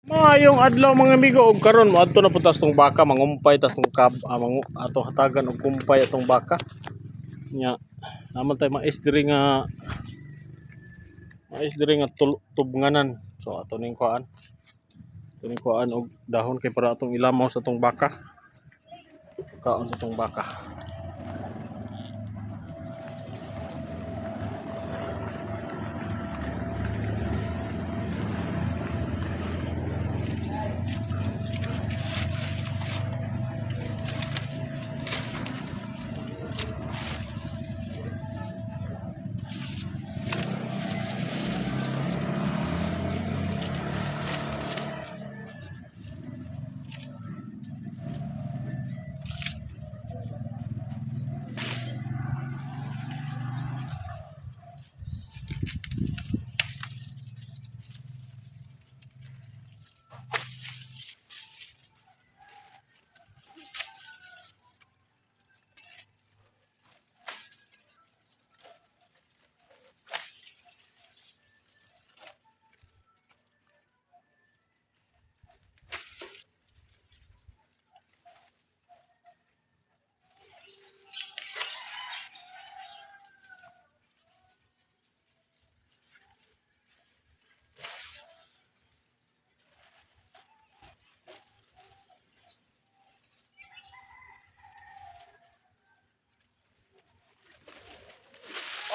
Maayong adlaw mga amigo og karon moadto na putas tong baka mangumpay tas tong ato hatagan og kumpay atong baka. Nya naman tay mais diri nga tubnganan. So ato ning kuan. Ning kuan og dahon kay para atong ilamaw sa tong baka. Kaon sa tong baka.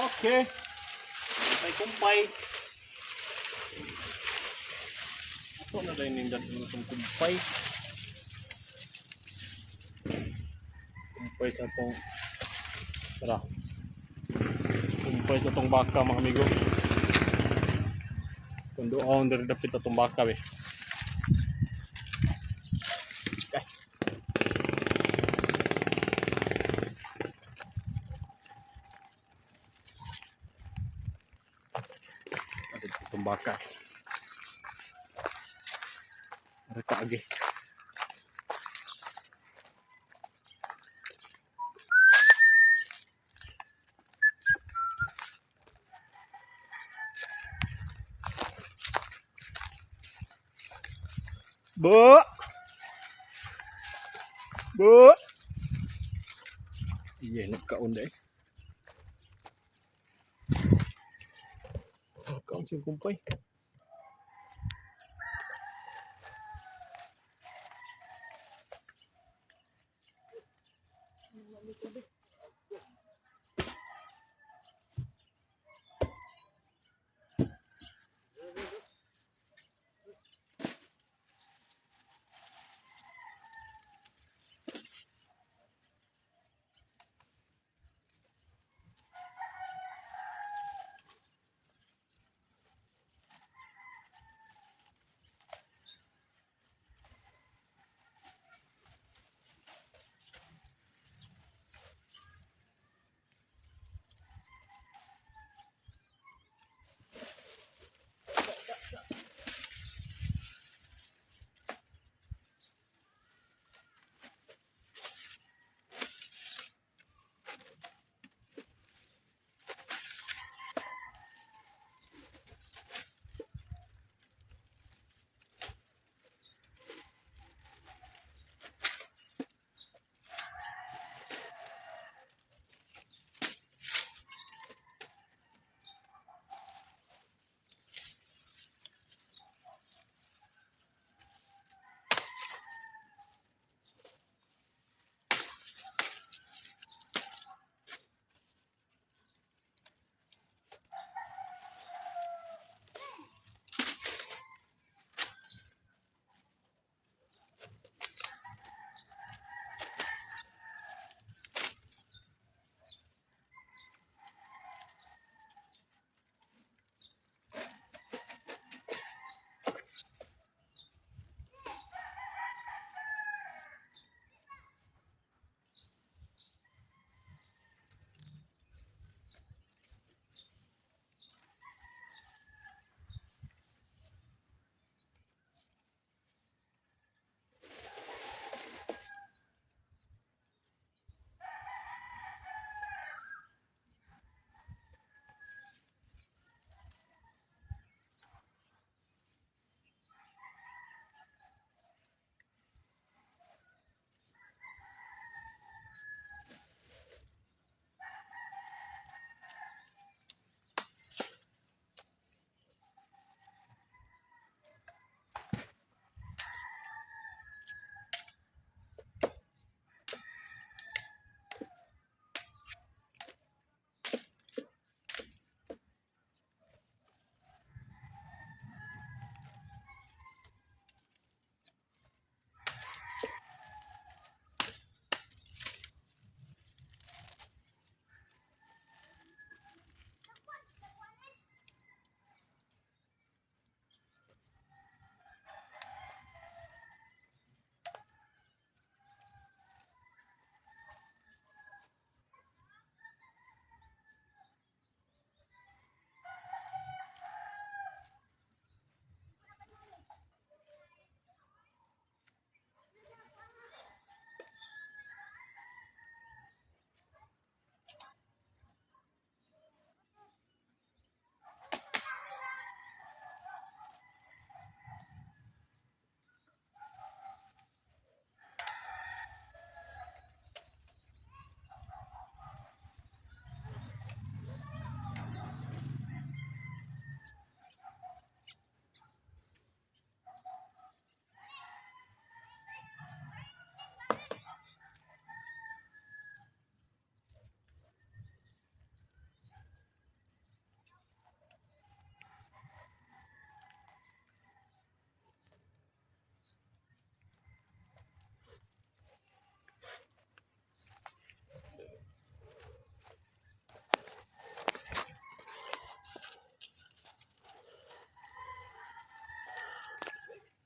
Okay. May kumpay. Ato na dahil nindan itong kumpay. Kumpay sa itong tara. Kumpay sa itong baka mga amigo. Kung doon dari dapit itong baka be. Okay. Itong baka. Reka agi. Bu. Bu. Iya nagkaon dai. Kaon sing kumpay.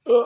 Uh,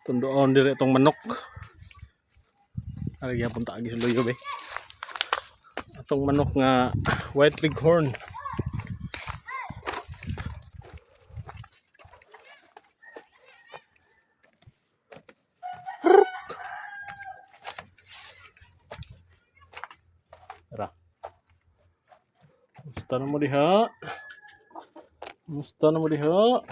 tundoon dire itong manok. Ari gyapon ta agi luyo be. Itong manok nga white leghorn. Tara. Musta na mo diha? Musta na mo diha?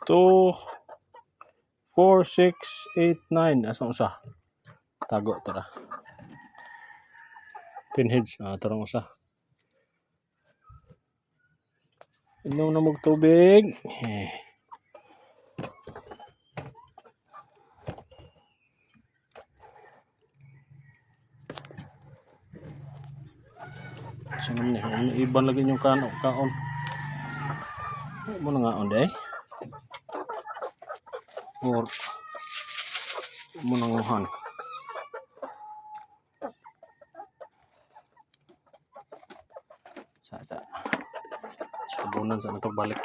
Two, 4, 6, 8, 9. Asang usa? Tago tara. 10 heads. Tarong usa. Inom na mog tubig. Saan ni? Iban lagi yung kaon. Mo na nga on day. Or mo nang uhan. Sa. Sabunan sa nato balik.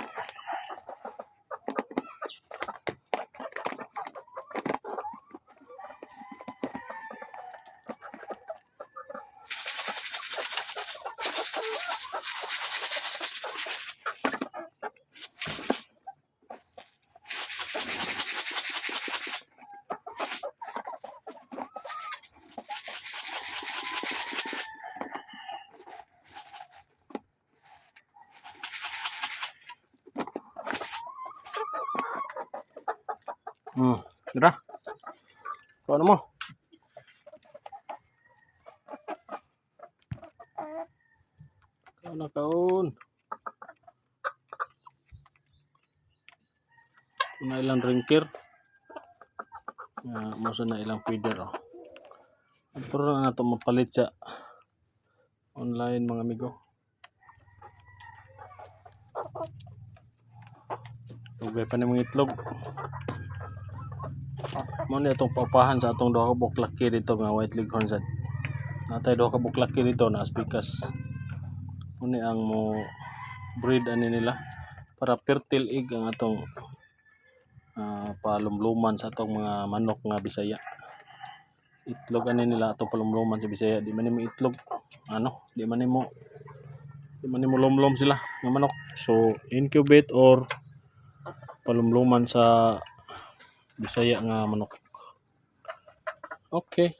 Tara. Kaon mo. Kaon. Una ilang ringkir. Mo na ilang feeder oh. Pero na nato mapalit sa online mga amigo. Tugay pa ni mga itlog. Mo ni atong paupahan sa atong duha ka buklaki dito nga white leghorn sad. Natay duha ka buklaki dito na aspikas. Mo ni ang mo breed ani nila para fertile egg ang atong palumluman sa atong mga manok nga Bisaya. Itlog ani nila atong palumluman sa Bisaya. Di man nimo itlog di man nimo lumlom sila nga manok. So incubate or palumluman sa Bisaya nga manok. Okay.